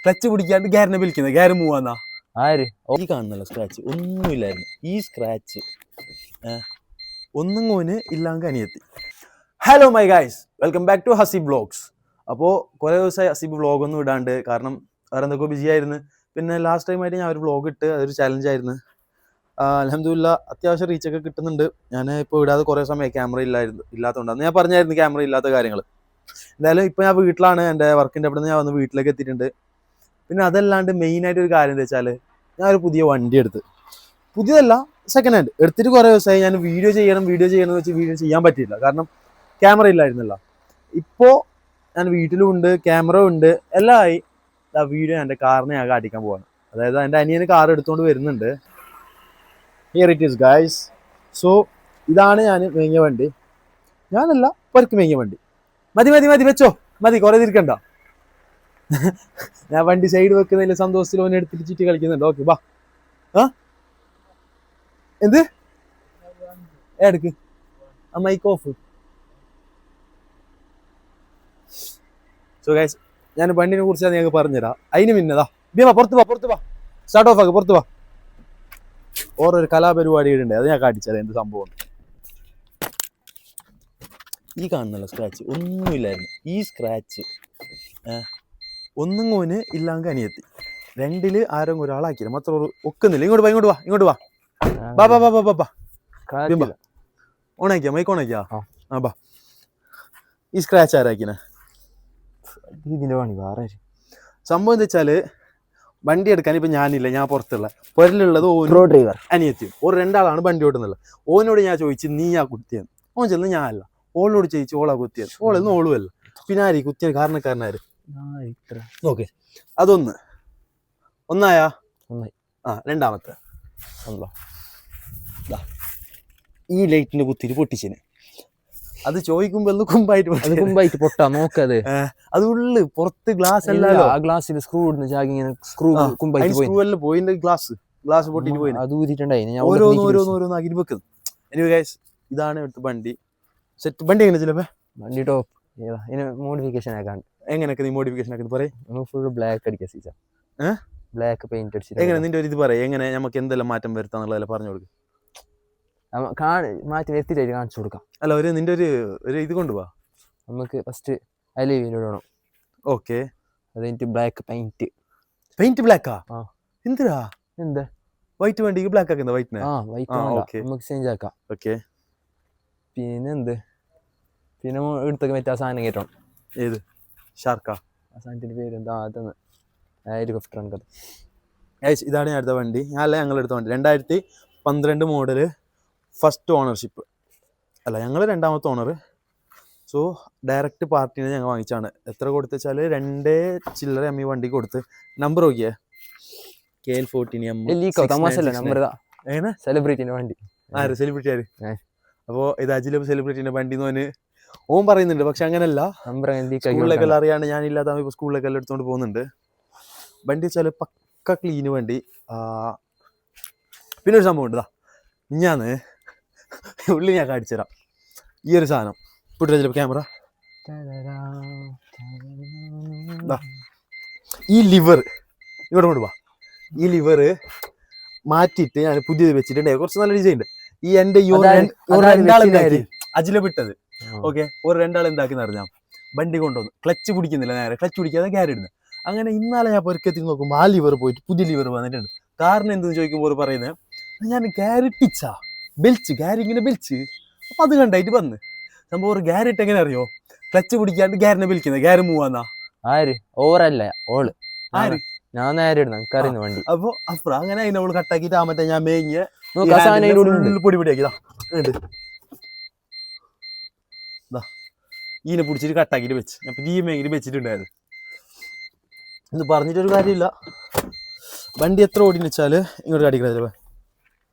Clutch പിടിക്കാണ്ട് ഗാരനെ വിളിക്കുന്നത്, ഗാരൻ മൂവാന്നാ ആര് ഈ കാണുന്നല്ലോ സ്ക്രാച്ച് ഒന്നുമില്ലായിരുന്നു. ഈ സ്ക്രാച്ച് ഒന്നും കോന് ഇല്ലാങ്ക അനിയത്തി. Hello my guys, welcome back to Haseeb vlogs. അപ്പോൾ കുറേ ദിവസമായി ഹസീബ് വ്ളോഗൊന്നും ഇടാണ്ട്, കാരണം വേറെ എന്തൊക്കെ ബിസി ആയിരുന്നു. പിന്നെ ലാസ്റ്റ് ടൈം ആയിട്ട് ഞാൻ ഒരു വ്ളോഗ് ഇട്ട്, അതൊരു ചലഞ്ചായിരുന്നു. അൽഹംദുലില്ലാ അത്യാവശ്യം റീച്ചൊക്കെ കിട്ടുന്നുണ്ട്. ഞാൻ ഇപ്പോൾ ഇടാതെ കുറേ സമയം ക്യാമറ ഇല്ലാത്തതുകൊണ്ടാണ് ഞാൻ പറഞ്ഞായിരുന്നു ക്യാമറ ഇല്ലാത്ത കാര്യങ്ങൾ. എന്തായാലും ഇപ്പോൾ ഞാൻ വീട്ടിലാണ്, എൻ്റെ വർക്കിൻ്റെ അവിടെ നിന്ന് ഞാൻ വന്ന് വീട്ടിലേക്ക് എത്തിയിട്ടുണ്ട്. പിന്നെ അതല്ലാണ്ട് മെയിനായിട്ട് ഒരു കാര്യം എന്താ വെച്ചാൽ, ഞാനൊരു പുതിയ വണ്ടി എടുത്ത്, പുതിയതല്ല സെക്കൻഡ് ഹാൻഡ് എടുത്തിട്ട് കുറേ ദിവസമായി. ഞാൻ വീഡിയോ ചെയ്യണം എന്ന് വെച്ച് വീഡിയോ ചെയ്യാൻ പറ്റിയില്ല, കാരണം ക്യാമറ ഇല്ലായിരുന്നല്ലോ. ഇപ്പോൾ ഞാൻ വീട്ടിലും ഉണ്ട്, ക്യാമറ ഉണ്ട്, എല്ലാം ആയി. ആ വീഡിയോ എൻ്റെ കാറിനെ ഞാൻ കാട്ടിക്കാൻ പോവാണ്. അതായത് എൻ്റെ അനിയന് കാർ എടുത്തുകൊണ്ട് വരുന്നുണ്ട്. Here it is guys. So ഇതാണ് ഞാൻ മേങ്ങിയ വണ്ടി. ഞാനല്ല, പെർക്ക് മേങ്ങിയ വണ്ടി. മതി വെച്ചോ, മതി കുറേ തിരിക്കണ്ട. ഞാൻ വണ്ടി സൈഡ് വെക്കുന്നതിൽ സന്തോഷത്തിൽ ഓനെ എടുത്തിട്ട് ചുറ്റി കളിക്കുന്നുണ്ട്. ഓക്കെ ബാ. എന്ത് എടുക്ക് ആ മൈക്ക് ഓഫ്. സോ ഗൈസ്, ഞാൻ വണ്ടിനെ കുറിച്ച് നിങ്ങൾക്ക് പറഞ്ഞുതരാം. അതിന് മിന്നതാ ബിയ പുറത്ത് വാ സ്റ്റാർട്ട് ഓഫ് ആക്ക്, പുറത്ത് വാ. ഓരോരു കലാപരിപാടി ഉണ്ട്, അത് ഞാൻ കാണിച്ചത് എന്ത് സംഭവം. ഈ കാണുന്നല്ലോ സ്ക്രാച്ച് ഒന്നുമില്ലായിരുന്നു. ഈ സ്ക്രാച്ച് ഒന്നും കോന് ഇല്ലാങ്ക അനിയത്തി. രണ്ടില് ആരും ഒരാളാക്കില്ല, മാത്രം ഒക്കുന്നില്ല. ഇങ്ങോട്ട് വാ ഓണാക്കിയാ മൈക്ക് ഓണാക്കിയാ. ആ ബാ. ഈ സ്ക്രാച്ച് ആരാക്കിനെ? ഇതിന്റെ പണി വേറെ സംഭവം എന്താ വെച്ചാല്, വണ്ടി എടുക്കാൻ ഇപ്പൊ ഞാനില്ല, ഞാൻ പുറത്തുള്ള പുരലുള്ളത് ഓരോ ഡ്രൈവർ അനിയത്തിയും. ഒരു രണ്ടാളാണ് വണ്ടി ഓടുന്നുള്ളത്. ഓനോട് ഞാൻ ചോദിച്ചു നീ ആ കുത്തിയെന്ന്. ഓൻ ചെന്ന് ഞാനല്ല. ഓളിനോട് ചോദിച്ചു ഓളാ കുത്തിയത്. ഓളൊന്നും ഓളുമല്ല. പിന്നെ ആര് കുത്തിയത്? കാരണക്കാരനാര്? ഓക്കെ, ഒന്നായാ രണ്ടാമത്തെ ഈ ലൈറ്റിന്റെ കുത്തിരി പൊട്ടിച്ചിന്. അത് ചോദിക്കുമ്പോ കുമ്പായിട്ട് പൊട്ടാ നോക്കത്. അത് ഉള്ളു പുറത്ത് ഗ്ലാസ് അല്ലല്ലോ. ആ ഗ്ലാസ്സിൽ സ്ക്രൂ സ്ക്രൂ പോയിന്റെ ഗ്ലാസ് പൊട്ടിട്ട് പോയി. അത് ഊരിട്ടുണ്ടായി. ഓരോന്ന് ആക്കി വെക്കുന്നു. എനിവേ ഗൈസ്, ഇതാണ് എടുത്ത വണ്ടി. സെറ്റ് വണ്ടി. എങ്ങനെ ചിലപ്പോ വണ്ടി ടോപ്പ്. മോഡിഫിക്കേഷൻ ആക്കാൻ എങ്ങനെയൊക്കെ നീ മോഡിഫിക്കേഷൻ ആക്കി പറയും? ഫുൾ ബ്ലാക്ക് അടിക്കുക, ബ്ലാക്ക് പെയിന്റ് അടിച്ചിട്ട്. എങ്ങനെ നിന്റെ ഒരു ഇത് പറയാം, എങ്ങനെ നമുക്ക് എന്തെല്ലാം മാറ്റം വരുത്താന്നുള്ളതെല്ലാം പറഞ്ഞു കൊടുക്കും. മാറ്റി വരുത്തിട്ട് കാണിച്ചു കൊടുക്കാം. അല്ല, നിന്റെ ഒരു ഇത് കൊണ്ടുപോവാ. നമുക്ക് ഫസ്റ്റ് അലവിടണം. ഓക്കെ, അത് കഴിഞ്ഞിട്ട് ബ്ലാക്ക് പെയിന്റ് ബ്ലാക്കാ? എന്തിനാ? എന്താ വൈറ്റ് വണ്ടിക്ക് ബ്ലാക്ക് ആക്കുന്ന? വൈറ്റിനെ നമുക്ക് ചേഞ്ച് ആക്കാം. ഓക്കെ, പിന്നെ എടുത്തൊക്കെ മറ്റേ ആ സാധനം കയറ്റണം. ഏത് ഷാർക്കാ? ആ സാധനത്തിന്റെ പേര് എന്താ? അതൊന്ന് ഹെലികോപ്റ്റർ. ഇതാണ് ഞാൻ എടുത്ത വണ്ടി. ഞങ്ങൾ എടുത്ത വണ്ടി 2012 മോഡല്, ഫസ്റ്റ് ഓണർഷിപ്പ്. അല്ല, ഞങ്ങൾ രണ്ടാമത്തെ ഓണർ. സോ ഡയറക്റ്റ് പാർട്ടിനെ ഞങ്ങൾ വാങ്ങിച്ചാണ്. എത്ര കൊടുത്തുവെച്ചാൽ 2 ചില്ലറ ഈ വണ്ടി കൊടുത്ത്. നമ്പർ നോക്കിയേ, KL14M. സെലിബ്രിറ്റിന്റെ വണ്ടി. ആര് സെലിബ്രിറ്റി? ആര്? അപ്പോൾ ഇത് അജിലബ് സെലിബ്രിറ്റിന്റെ വണ്ടി എന്ന് ഓൻ പറയുന്നുണ്ട്. പക്ഷെ അങ്ങനെയല്ല, സ്കൂളിലേക്കെല്ലാം അറിയാണ്ട് ഞാനില്ലാത്ത ഇപ്പോൾ സ്കൂളിലേക്കെല്ലാം എടുത്തുകൊണ്ട് പോകുന്നുണ്ട്. വണ്ടി വെച്ചാൽ പക്ക ക്ലീന് വണ്ടി. പിന്നെ ഒരു സംഭവം ഉണ്ട്, ഞാന് ഉള്ളി ഞാൻ കാണിച്ചു തരാം. ഈ ഒരു സാധനം ഇപ്പിട്ട് ചിലപ്പോൾ ക്യാമറ, ഈ ലിവർ ഇങ്ങോട്ട് കൊണ്ടുപോവാ. ഈ ലിവർ മാറ്റിയിട്ട് ഞാൻ പുതിയത് വെച്ചിട്ടുണ്ട്. കുറച്ച് നല്ല ഡിസൈൻ ഉണ്ട്. ഈ എൻ്റെ രണ്ടാളെന്താക്കി അജില വിട്ടത്. ഓക്കെ, ഒരു രണ്ടാൾ എന്താക്കി അറിഞ്ഞാൽ വണ്ടി കൊണ്ടുവന്നു. ക്ലച്ച് പിടിക്കുന്നില്ല, നേരെ ക്ലച്ച് പിടിക്കാതെ ഗ്യാരൻ ഇടുന്നത്. അങ്ങനെ ഇന്നാലെ ഞാൻ പൊരുക്കത്തിൽ നോക്കുമ്പോൾ ആ ലിവർ പോയിട്ട് പുതിയ ലിവർ വന്നിട്ടുണ്ട്. കാരണം എന്തെന്ന് ചോദിക്കുമ്പോൾ പറയുന്നത്, ഞാൻ ഗ്യാരറ്റിച്ചാ ഗ്യാരിങ്ങനെ ബെൽച്ച്. അപ്പം അത് കണ്ടായിട്ട് വന്ന് സംഭവം ഒരു ഗ്യാരറ്റ് എങ്ങനെ അറിയോ? ക്ലച്ച് പിടിക്കാണ്ട് ഗ്യാരനെ ബെൽക്കുന്നത്. ഗ്യാരൻ മൂവാന്നാ. ആര്? ഓവറല്ല, ഓള്. ആര്? ഞാൻ നേരെ ഇടുന്ന വണ്ടി. അപ്പൊ അപ്പുറം അങ്ങനെ അതിനെ അവള് കട്ടാക്കിയിട്ട് ആ മറ്റേ ഞാൻ മേങ്ങിയ പൊടിയാക്കിയതാ. ഈനെ പിടിച്ചിട്ട് കട്ടാക്കിയിട്ട് വെച്ച് ഞാൻ ഈ മേങ്ങിട്ട് വെച്ചിട്ടുണ്ടായിരുന്നു. ഇത് പറഞ്ഞിട്ടൊരു കാര്യമില്ല. വണ്ടി എത്ര ഓടിന്ന് വെച്ചാല് ഇങ്ങോട്ട് കാണിക്കുന്നത്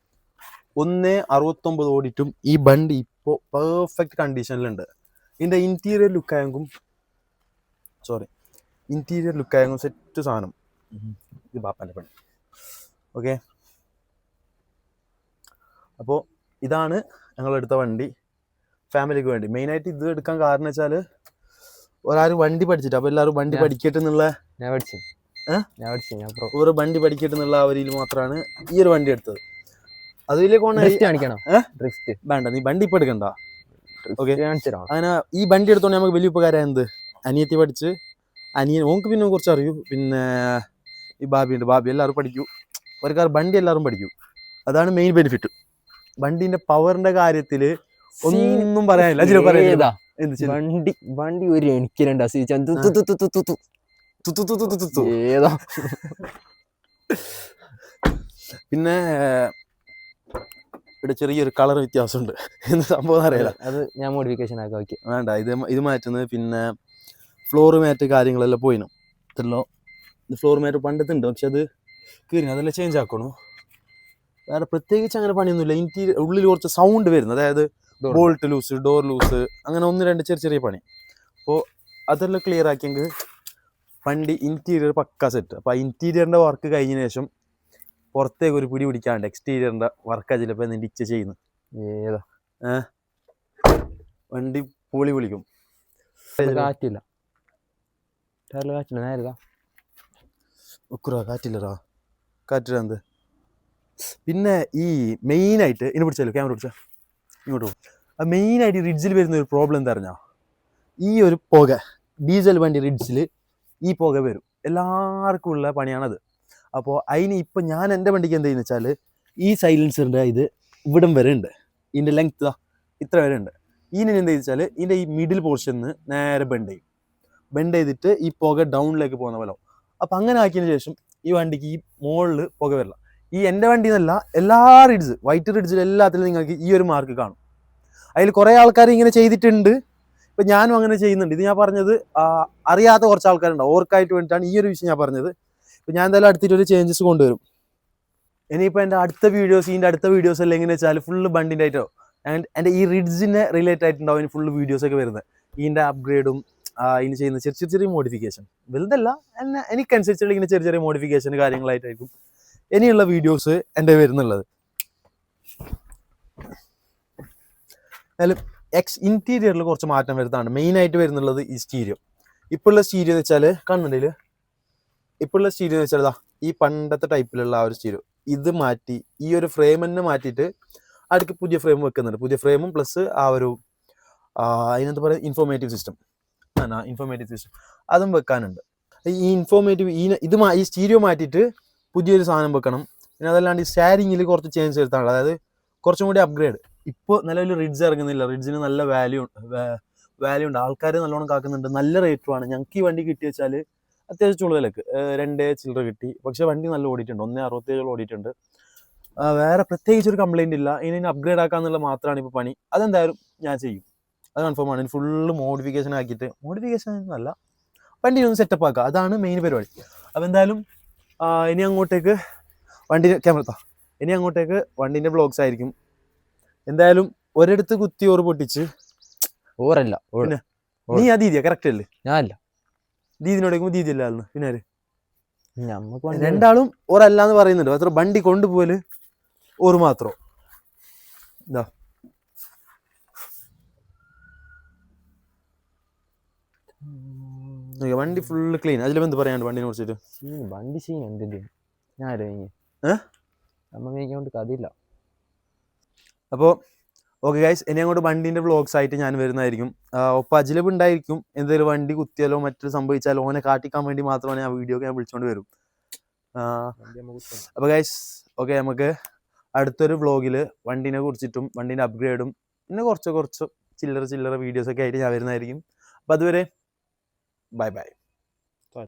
169 ഓടിയിട്ടും ഈ വണ്ടി ഇപ്പോൾ പെർഫെക്റ്റ് കണ്ടീഷനിലുണ്ട്. ഇതിൻ്റെ ഇന്റീരിയർ ലുക്കായെങ്കും സെറ്റ് സാധനം. ഇത് ബാപ്പാൻ്റെ പണി. ഓക്കെ, അപ്പോൾ ഇതാണ് ഞങ്ങളെടുത്ത വണ്ടി, ഫാമിലിക്ക് വേണ്ടി. മെയിനായിട്ട് ഇത് എടുക്കാൻ കാരണം വെച്ചാൽ ഒരാരും വണ്ടി പഠിച്ചിട്ട്, അപ്പോൾ എല്ലാവരും വണ്ടി പഠിക്കട്ടെ എന്നുള്ള. ഞാൻ പഠിച്ചു. ഞാൻ പഠിച്ചു ഞാൻ പ്രോ. ഒരു വണ്ടി പഠിക്കട്ടെന്നുള്ള ആ ഒരു മാത്രമാണ് ഈ ഒരു വണ്ടി എടുത്തത്. അതിലേക്ക് ഡ്രിഫ്റ്റ് കാണിക്കണോ? ഡ്രിഫ്റ്റ് വേണ്ട, നീ വണ്ടി ഇപ്പൊ എടുക്കണ്ട. ഓക്കെ, കാണിച്ചോ? അങ്ങനെ ഈ വണ്ടി എടുത്തോണ്ട് നമുക്ക് വലിയ ഉപകാരം എന്ത്, അനിയത്തി പഠിച്ച് ഓക്ക് പിന്നെ കുറച്ച് അറിയൂ, പിന്നെ ഈ ബാബിയുണ്ട്, ബാബി എല്ലാവരും പഠിക്കൂ, ഒരു കാർ വണ്ടി എല്ലാവരും പഠിക്കൂ. അതാണ് മെയിൻ ബെനിഫിറ്റ്. വണ്ടിന്റെ പവറിന്റെ കാര്യത്തില് ഒന്നും പറയാനില്ല. വണ്ടി ഒരു എനിക്കുണ്ട് പിന്നെ ഇവിടെ ചെറിയൊരു കളർ വ്യത്യാസമുണ്ട്. എന്ത് സംഭവം അറിയില്ല, അത് ഞാൻ മോഡിഫിക്കേഷൻ ആക്കി നോക്കി. വേണ്ട, ഇത് മാറ്റുന്നത്. പിന്നെ ഫ്ലോർ മാറ്റ് കാര്യങ്ങളെല്ലാം പോയിനു ഇത്രല്ലോ. ഫ്ലോർ മാറ്റ് പണ്ടത്തുണ്ട്, പക്ഷെ അത് കീറി, അതെല്ലാം ചേഞ്ച് ആക്കണു. വേറെ പ്രത്യേകിച്ച് അങ്ങനെ പണിയൊന്നുമില്ല. ഇന്റീരിയർ ഉള്ളിൽ കുറച്ച് സൗണ്ട് വരുന്നു, അതായത് ബോൾട്ട് ലൂസ്, ഡോർ ലൂസ്, അങ്ങനെ 1-2 ചെറിയ പണി. അപ്പോൾ അതെല്ലാം ക്ലിയർ ആക്കിയെങ്കിൽ വണ്ടി ഇൻറ്റീരിയർ പക്ക സെറ്റ്. അപ്പോൾ ആ ഇൻറ്റീരിയറിൻ്റെ വർക്ക് കഴിഞ്ഞതിന് ശേഷം പുറത്തേക്ക് ഒരു പിടി പിടിക്കാണ്ട് എക്സ്റ്റീരിയറിൻ്റെ വർക്കാണ് ചിലപ്പോൾ നിന്റെ ചെയ്യുന്നു. ഏതാ വണ്ടി പൊളി വിളിക്കും. കാറ്റില്ല, കാറ്റില്ല, നേരെ കാറ്റില്ലടാ, കാറ്റില്ല. എന്ത് പിന്നെ ഈ മെയിനായിട്ട് ഇനി പിടിച്ചാലോ, ക്യാമറ പിടിച്ചാൽ ഇങ്ങോട്ട് പോകും. ആ മെയിനായിട്ട് റിഡ്ജിൽ വരുന്ന ഒരു പ്രോബ്ലം എന്താ പറഞ്ഞാൽ, ഈ ഒരു പുക, ഡീസൽ വണ്ടി റിഡ്ജിൽ ഈ പുക വരും. എല്ലാവർക്കും ഉള്ള പണിയാണത്. അപ്പോൾ അതിന് ഇപ്പം ഞാൻ എൻ്റെ വണ്ടിക്ക് എന്ത് ചെയ്യുന്നത് വെച്ചാൽ, ഈ സൈലൻസറിൻ്റെ ഇത് ഇവിടം വരെ ഉണ്ട്, ഇതിൻ്റെ ലെങ്ത് ഇത്ര വരെ ഉണ്ട്. ഇതിന് എന്ത് വെച്ചാൽ ഇതിൻ്റെ ഈ മിഡിൽ പോർഷനിൽ നേരെ ബെൻഡ് ചെയ്തിട്ട് ഈ പുക ഡൗണിലേക്ക് പോകുന്ന പോലെ. അപ്പം അങ്ങനെ ആക്കിയതിന് ശേഷം ഈ വണ്ടിക്ക് ഈ മുകളിൽ പുക വരില്ല. ഈ എൻ്റെ വണ്ടി എന്നല്ല, എല്ലാ റിഡ്സ്, വൈറ്റ് റിഡ്ജിൽ എല്ലാത്തിലും നിങ്ങൾക്ക് ഈ ഒരു മാർക്ക് കാണും. അതിൽ കുറേ ആൾക്കാർ ഇങ്ങനെ ചെയ്തിട്ടുണ്ട്, ഇപ്പം ഞാനും അങ്ങനെ ചെയ്യുന്നുണ്ട്. ഇത് ഞാൻ പറഞ്ഞത് അറിയാത്ത കുറച്ച് ആൾക്കാരുണ്ടാവും, ഓർക്കായിട്ട് വേണ്ടിയിട്ടാണ് ഈ ഒരു വിഷയം ഞാൻ പറഞ്ഞത്. ഇപ്പം ഞാൻ എന്തായാലും അടുത്തിട്ടൊരു ചേഞ്ചസ് കൊണ്ടുവരും. ഇനിയിപ്പോൾ എൻ്റെ അടുത്ത വീഡിയോസ്, ഇതിൻ്റെ അടുത്ത വീഡിയോസ് എല്ലാം എങ്ങനെ വെച്ചാൽ ഫുള്ള് ബണ്ടിൻ്റെ ആയിട്ടോ, ആൻഡ് എൻ്റെ ഈ റിഡ്ജിനെ റിലേറ്റ് ആയിട്ടുണ്ടാവും ഇതിന് ഫുള്ള് വീഡിയോസൊക്കെ വരുന്നത്. ഇതിൻ്റെ അപ്ഗ്രേഡും ഇതിന് ചെയ്യുന്ന ചെറിയ മോഡിഫിക്കേഷൻ, വലുതല്ല, എനിക്കനുസരിച്ചുള്ള ഇങ്ങനെ ചെറിയ മോഡിഫിക്കേഷൻ കാര്യങ്ങളായിട്ടായിരിക്കും ഇനിയുള്ള വീഡിയോസ് എൻ്റെ വരുന്നുള്ളത്. എന്നാലും ഇൻറ്റീരിയറിൽ കുറച്ച് മാറ്റം വരുന്നതാണ് മെയിനായിട്ട് വരുന്നുള്ളത്. ഈ സ്റ്റീരിയോ, ഇപ്പോഴുള്ള സ്റ്റീരിയോ എന്ന് വെച്ചാൽ കാണുന്നുണ്ടെങ്കിൽ, ഇപ്പോഴുള്ള സ്റ്റീരിയോ എന്ന് വെച്ചാൽ ഈ പണ്ടത്തെ ടൈപ്പിലുള്ള ആ ഒരു സ്റ്റീരിയോ ഇത് മാറ്റി ഈ ഒരു ഫ്രെയിം തന്നെ മാറ്റിയിട്ട് അടുക്ക് പുതിയ ഫ്രെയിം വെക്കുന്നുണ്ട്. പുതിയ ഫ്രെയിമും പ്ലസ് ആ ഒരു അതിനെന്താ പറയുക, ഇൻഫോർമേറ്റീവ് സിസ്റ്റം അതും വെക്കാനുണ്ട്. ഈ ഇൻഫോർമേറ്റീവ് ഈ സ്റ്റീരിയോ മാറ്റിയിട്ട് പുതിയൊരു സാധനം വെക്കണം. പിന്നെ അതല്ലാണ്ട് ഈ സ്റ്റാരിങ്ങിൽ കുറച്ച് ചേഞ്ച് വരുത്താനുള്ളത്, അതായത് കുറച്ചും കൂടി അപ്ഗ്രേഡ്. ഇപ്പോൾ നിലവിൽ റിഡ്ജ് ഇറങ്ങുന്നില്ല, റിഡ്ജിന് നല്ല വാല്യൂ ഉണ്ട്, ആൾക്കാർ നല്ലോണം കാക്കുന്നുണ്ട്, നല്ല റേറ്റുമാണ്. ഞങ്ങൾക്ക് ഈ വണ്ടി കിട്ടി വെച്ചാൽ അത്യാവശ്യം ചുളുവിലക്ക് 2 ചില്ലറ കിട്ടി. പക്ഷേ വണ്ടി നല്ല ഓടിയിട്ടുണ്ട്, 1.67 ഓടിയിട്ടുണ്ട്. വേറെ പ്രത്യേകിച്ച് ഒരു കംപ്ലൈൻറ്റ് ഇല്ല. ഇനി അപ്ഗ്രേഡ് ആക്കാന്നുള്ള മാത്രമാണ് ഇപ്പോൾ പണി. അതെന്തായാലും ഞാൻ ചെയ്യും, അത് കൺഫേം ആണ്. ഫുള്ള് മോഡിഫിക്കേഷൻ ആക്കിയിട്ട്, മോഡിഫിക്കേഷൻ എന്നല്ല, വണ്ടി ഒന്ന് സെറ്റപ്പ് ആക്കുക, അതാണ് മെയിൻ പരിപാടി. അപ്പോൾ എന്തായാലും ഇനി അങ്ങോട്ടേക്ക് വണ്ടീൻ്റെ വ്ളോഗ്സ് ആയിരിക്കും. എന്തായാലും ഒരിടത്ത് കുത്തി ഓറ് പൊട്ടിച്ച് ഓറല്ല, പിന്നെ നീ ആ ദീദിയാ കറക്റ്റ് അല്ലേ? ഞാനല്ല, ദീദിനോടേക്കും ദീദി അല്ലാന്ന്. പിന്നെ ഞമ്മക്ക് രണ്ടാളും ഓരല്ലാന്ന് പറയുന്നുണ്ട്. അത്ര വണ്ടി കൊണ്ടുപോല് ഓറ് മാത്രം. എന്താ വണ്ടി ഫുള്ള് ക്ലീൻ. അതിലും എന്ത് പറയാണ്ട് വണ്ടിനെ കുറിച്ചിട്ട്? വണ്ടി സീൻ എന്തിന്റെ നമ്മ കഥയില്ല. അപ്പോൾ ഓക്കെ ഗൈസ്, ഇനി അങ്ങോട്ട് വണ്ടീൻ്റെ വ്ളോഗ്സ് ആയിട്ട് ഞാൻ വരുന്നതായിരിക്കും. ഒപ്പം അജിലബ് ഉണ്ടായിരിക്കും. എന്തെങ്കിലും വണ്ടി കുത്തിയാലോ മറ്റു സംഭവിച്ചാലോ ഓനെ കാട്ടിക്കാൻ വേണ്ടി മാത്രമാണ് ഞാൻ വീഡിയോ വിളിച്ചുകൊണ്ട് വരും. അപ്പോൾ ഗൈസ് ഓക്കെ, നമുക്ക് അടുത്തൊരു വ്ളോഗിൽ വണ്ടീനെ കുറിച്ചിട്ടും വണ്ടീൻ്റെ അപ്ഗ്രേഡും പിന്നെ കുറച്ച് ചില്ലറ വീഡിയോസൊക്കെ ആയിട്ട് ഞാൻ വരുന്നതായിരിക്കും. അപ്പോൾ അതുവരെ ബൈ.